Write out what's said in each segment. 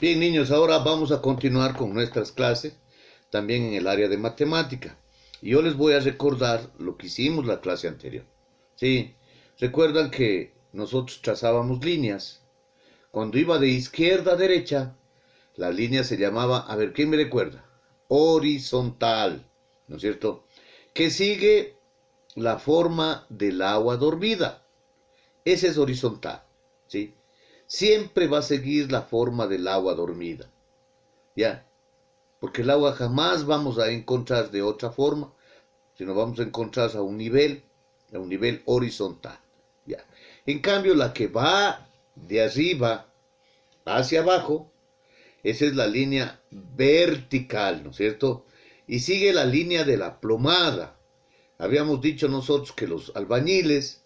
Bien, niños, ahora vamos a continuar con nuestras clases, también en el área de matemática. Y yo les voy a recordar lo que hicimos la clase anterior. Sí, recuerdan que nosotros trazábamos líneas. Cuando iba de izquierda a derecha, la línea se llamaba, a ver, ¿quién me recuerda? Horizontal, ¿no es cierto? Que sigue la forma del agua dormida. Ese es horizontal, ¿sí? Siempre va a seguir la forma del agua dormida, ¿ya? Porque el agua jamás vamos a encontrar de otra forma, sino vamos a encontrar a un nivel horizontal, ¿ya? En cambio, la que va de arriba hacia abajo, esa es la línea vertical, ¿no es cierto? Y sigue la línea de la plomada. Habíamos dicho nosotros que los albañiles,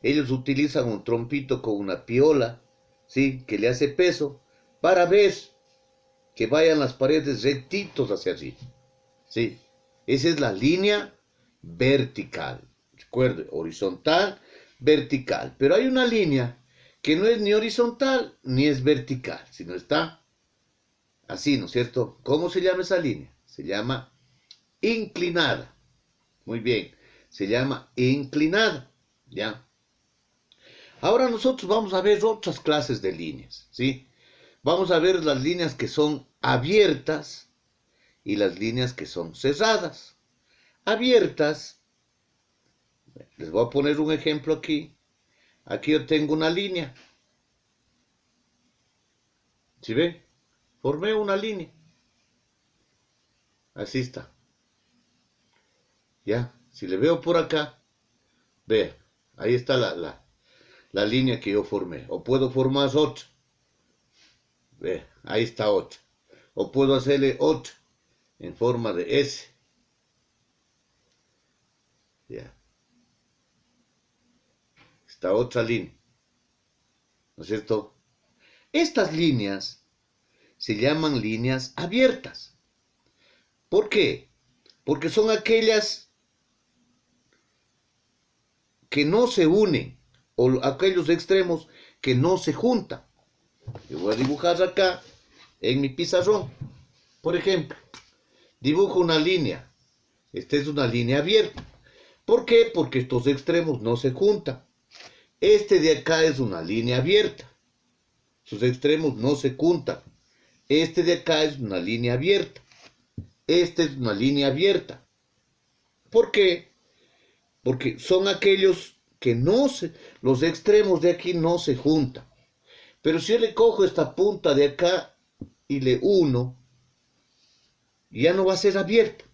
ellos utilizan un trompito con una piola, ¿sí? Que le hace peso para ver que vayan las paredes rectitos hacia allí, ¿sí? Esa es la línea vertical. Recuerde, horizontal, vertical. Pero hay una línea que no es ni horizontal ni es vertical, sino está así, ¿no es cierto? ¿Cómo se llama esa línea? Se llama inclinada. Muy bien, se llama inclinada, ¿ya? Ahora nosotros vamos a ver otras clases de líneas, ¿sí? Vamos a ver las líneas que son abiertas y las líneas que son cerradas. Abiertas, les voy a poner un ejemplo aquí. Aquí yo tengo una línea. ¿Sí ve? Formé una línea. Así está. Ya, si le veo por acá, vea, ahí está la línea que yo formé. O puedo formar otra. Vea, ahí está otra. O puedo hacerle otra en forma de S. Ya, está otra línea. ¿No es cierto? Estas líneas se llaman líneas abiertas. ¿Por qué? Porque son aquellas que no se unen, o aquellos extremos que no se juntan. Yo voy a dibujar acá en mi pizarrón. Por ejemplo, dibujo una línea. Esta es una línea abierta. ¿Por qué? Porque estos extremos no se juntan. Este de acá es una línea abierta. Sus extremos no se juntan. Este de acá es una línea abierta. Esta es una línea abierta. ¿Por qué? Porque son aquellos que no se, los extremos de aquí no se juntan. Pero si yo le cojo esta punta de acá y le uno, ya no va a ser abierta.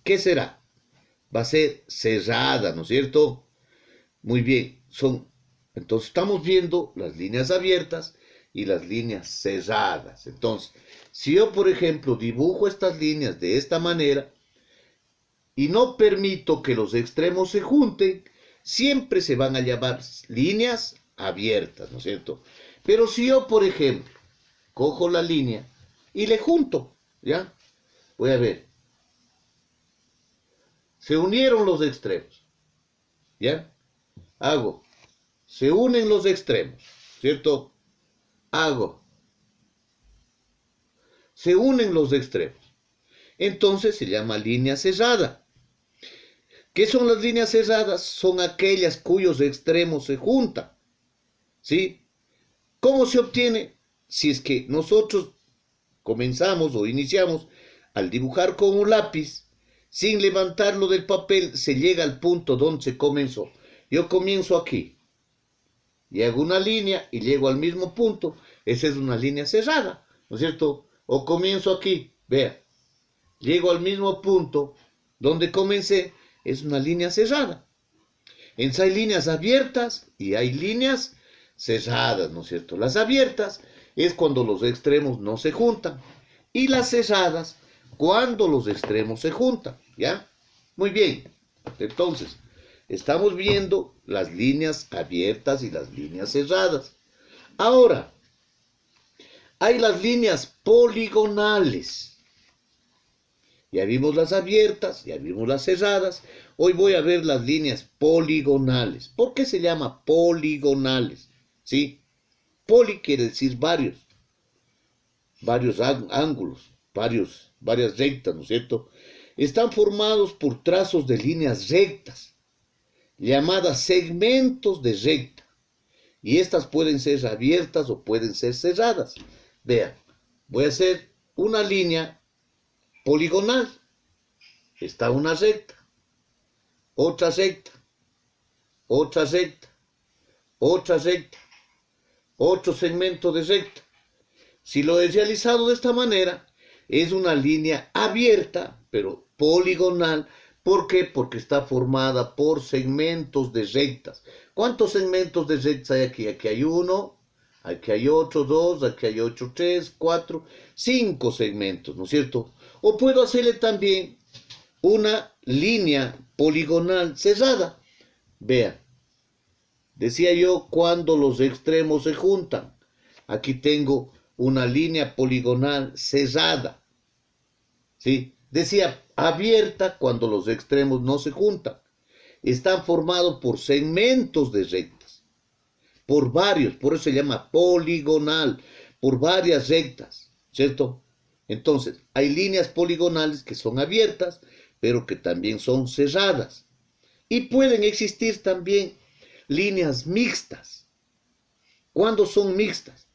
¿Qué será? Va a ser cerrada, ¿no es cierto? Muy bien, entonces estamos viendo las líneas abiertas y las líneas cerradas. Entonces, si yo, por ejemplo, dibujo estas líneas de esta manera y no permito que los extremos se junten, siempre se van a llamar líneas abiertas, ¿no es cierto? Pero si yo, por ejemplo, cojo la línea y le junto, ¿ya? Voy a ver. Se unieron los extremos, ¿ya? Hago. Se unen los extremos, ¿cierto? Hago. Se unen los extremos. Entonces se llama línea cerrada. ¿Qué son las líneas cerradas? Son aquellas cuyos extremos se juntan, ¿sí? ¿Cómo se obtiene? Si es que nosotros comenzamos o iniciamos al dibujar con un lápiz, sin levantarlo del papel, se llega al punto donde se comenzó. Yo comienzo aquí y hago una línea y llego al mismo punto. Esa es una línea cerrada, ¿no es cierto? O comienzo aquí, vea, llego al mismo punto donde comencé, es una línea cerrada. Entonces hay líneas abiertas y hay líneas cerradas, ¿no es cierto? Las abiertas es cuando los extremos no se juntan y las cerradas cuando los extremos se juntan, ¿ya? Muy bien, entonces estamos viendo las líneas abiertas y las líneas cerradas. Ahora, hay las líneas poligonales. Ya vimos las abiertas, ya vimos las cerradas. Hoy voy a ver las líneas poligonales. ¿Por qué se llama poligonales? ¿Sí? Poli quiere decir varios. varios ángulos, varias rectas, ¿no es cierto? Están formados por trazos de líneas rectas, llamadas segmentos de recta. Y estas pueden ser abiertas o pueden ser cerradas. Vean, voy a hacer una línea poligonal. Está una recta, otra recta, otra recta, otra recta, otro segmento de recta. Si lo he realizado de esta manera, es una línea abierta, pero poligonal. ¿Por qué? Porque está formada por segmentos de rectas. ¿Cuántos segmentos de rectas hay aquí? Aquí hay uno, aquí hay otro, dos, aquí hay otro, tres, cuatro, cinco segmentos, ¿no es cierto? O puedo hacerle también una línea poligonal cerrada. Vean, decía yo cuando los extremos se juntan. Aquí tengo una línea poligonal cerrada. ¿Sí? Decía abierta cuando los extremos no se juntan. Están formados por segmentos de rectas. Por varios, por eso se llama poligonal. Por varias rectas, ¿cierto? Entonces, hay líneas poligonales que son abiertas, pero que también son cerradas. Y pueden existir también líneas mixtas. ¿Cuándo son mixtas?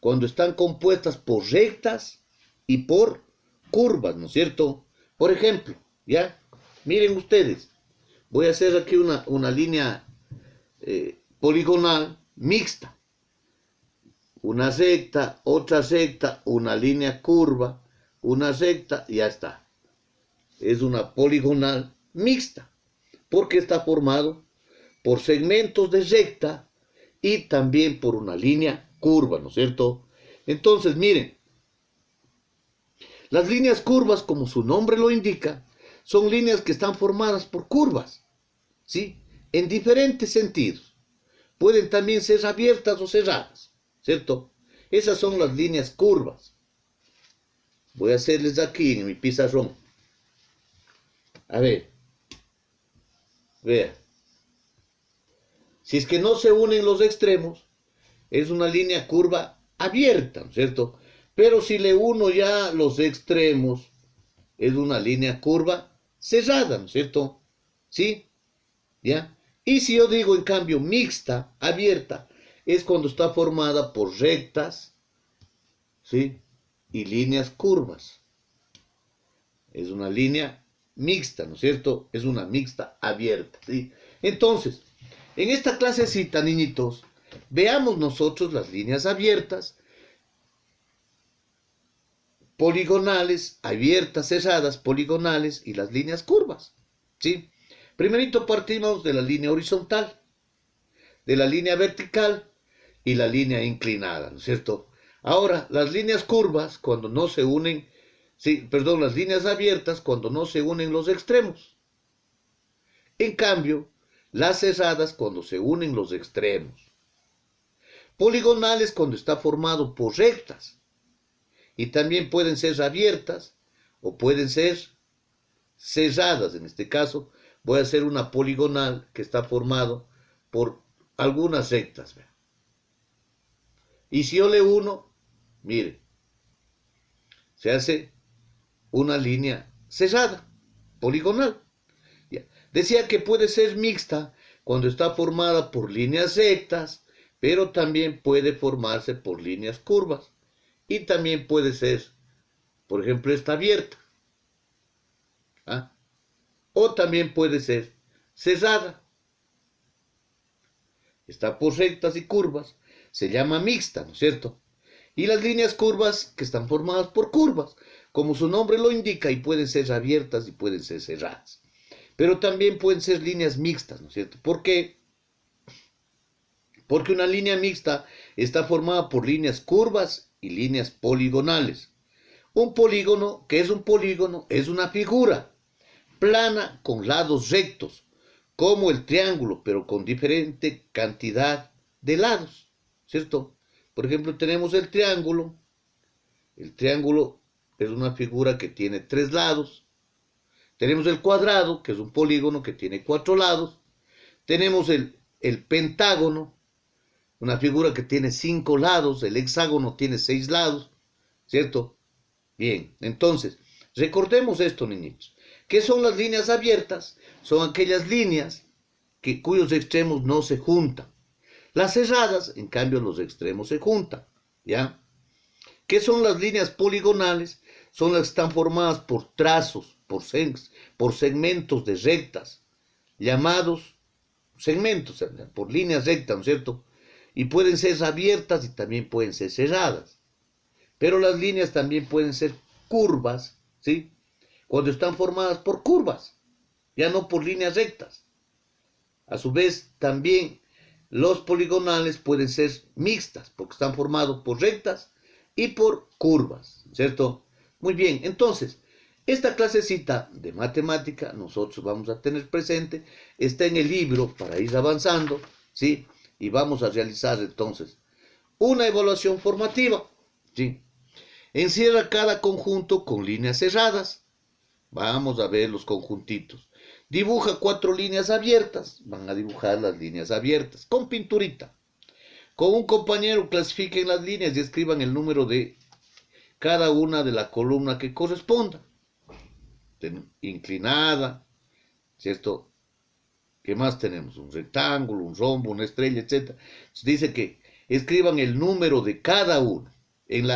Cuando están compuestas por rectas y por curvas, ¿no es cierto? Por ejemplo, ¿ya? Miren ustedes, voy a hacer aquí una línea poligonal mixta. Una recta, otra recta, una línea curva, una recta, y ya está. Es una poligonal mixta, porque está formado por segmentos de recta y también por una línea curva, ¿no es cierto? Entonces, miren, las líneas curvas, como su nombre lo indica, son líneas que están formadas por curvas, ¿sí? En diferentes sentidos. Pueden también ser abiertas o cerradas, ¿cierto? Esas son las líneas curvas. Voy a hacerles aquí en mi pizarrón. A ver, vea. Si es que no se unen los extremos, es una línea curva abierta, ¿no es cierto? Pero si le uno ya los extremos, es una línea curva cerrada, ¿no es cierto? ¿Sí? ¿Ya? Y si yo digo en cambio mixta, abierta, es cuando está formada por rectas, ¿sí? Y líneas curvas. Es una línea mixta, ¿no es cierto? Es una mixta abierta, ¿sí? Entonces, en esta clasecita, niñitos, veamos nosotros las líneas abiertas, poligonales, abiertas, cerradas, poligonales y las líneas curvas, ¿sí? Primerito partimos de la línea horizontal, de la línea vertical y la línea inclinada, ¿no es cierto? Ahora, las líneas curvas, cuando no se unen, sí, perdón, las líneas abiertas, cuando no se unen los extremos. En cambio, las cerradas, cuando se unen los extremos. Poligonales, cuando está formado por rectas. Y también pueden ser abiertas o pueden ser cerradas. En este caso, voy a hacer una poligonal que está formado por algunas rectas. Y si yo le uno, mire, se hace una línea cerrada, poligonal. Ya. Decía que puede ser mixta cuando está formada por líneas rectas, pero también puede formarse por líneas curvas. Y también puede ser, por ejemplo, esta abierta. ¿Ah? O también puede ser cerrada. Está por rectas y curvas. Se llama mixta, ¿no es cierto? Y las líneas curvas que están formadas por curvas, como su nombre lo indica, y pueden ser abiertas y pueden ser cerradas. Pero también pueden ser líneas mixtas, ¿no es cierto? ¿Por qué? Porque una línea mixta está formada por líneas curvas y líneas poligonales. Un polígono, ¿qué es un polígono? Es una figura plana con lados rectos, como el triángulo, pero con diferente cantidad de lados, ¿cierto? Por ejemplo, tenemos el triángulo. El triángulo es una figura que tiene 3 lados. Tenemos el cuadrado, que es un polígono que tiene 4 lados. Tenemos el pentágono, una figura que tiene 5 lados. El hexágono tiene 6 lados. ¿cierto? Bien, entonces, recordemos esto, niñitos. ¿Qué son las líneas abiertas? Son aquellas líneas cuyos extremos no se juntan. Las cerradas, en cambio, los extremos se juntan, ¿ya? ¿Qué son las líneas poligonales? Son las que están formadas por trazos, por segmentos de rectas, llamados segmentos, por líneas rectas, ¿no es cierto? Y pueden ser abiertas y también pueden ser cerradas. Pero las líneas también pueden ser curvas, ¿sí? Cuando están formadas por curvas, ya no por líneas rectas. A su vez, también los poligonales pueden ser mixtas, porque están formados por rectas y por curvas, ¿cierto? Muy bien, entonces, esta clasecita de matemática nosotros vamos a tener presente, está en el libro para ir avanzando, ¿sí? Y vamos a realizar entonces una evaluación formativa, ¿sí? Encierra cada conjunto con líneas cerradas. Vamos a ver los conjuntitos. Dibuja 4 líneas abiertas. Van a dibujar las líneas abiertas con pinturita. Con un compañero clasifiquen las líneas y escriban el número de cada una de la columna que corresponda. Inclinada, ¿cierto? ¿Qué más tenemos? Un rectángulo, un rombo, una estrella, etc. Dice que escriban el número de cada una. En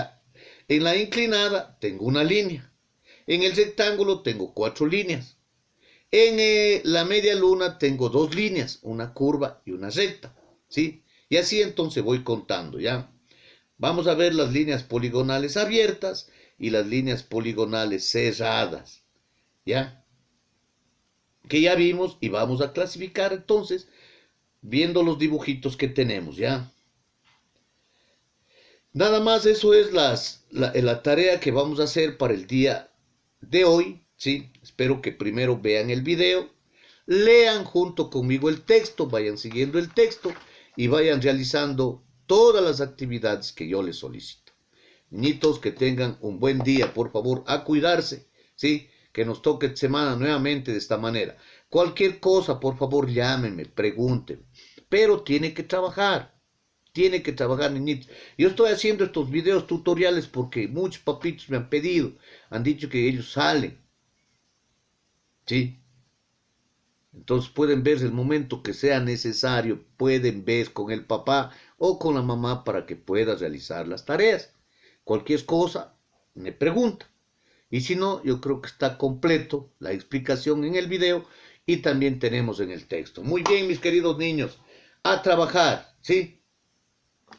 la inclinada tengo una línea. En el rectángulo tengo 4 líneas. En la media luna tengo 2 líneas, una curva y una recta, ¿sí? Y así entonces voy contando, ¿ya? Vamos a ver las líneas poligonales abiertas y las líneas poligonales cerradas, ¿ya? Que ya vimos y vamos a clasificar entonces viendo los dibujitos que tenemos, ¿ya? Nada más eso es la tarea que vamos a hacer para el día de hoy, ¿sí? Espero que primero vean el video, lean junto conmigo el texto, vayan siguiendo el texto y vayan realizando todas las actividades que yo les solicito. Niñitos, que tengan un buen día, por favor, a cuidarse, ¿sí? Que nos toque semana nuevamente de esta manera. Cualquier cosa, por favor, llámenme, pregunten, pero tiene que trabajar. Tiene que trabajar, niñitos. Yo estoy haciendo estos videos tutoriales porque muchos papitos me han pedido, han dicho que ellos salen, ¿sí? Entonces pueden ver el momento que sea necesario, pueden ver con el papá o con la mamá para que pueda realizar las tareas. Cualquier cosa, me pregunta. Y si no, yo creo que está completo la explicación en el video y también tenemos en el texto. Muy bien, mis queridos niños, a trabajar, ¿sí?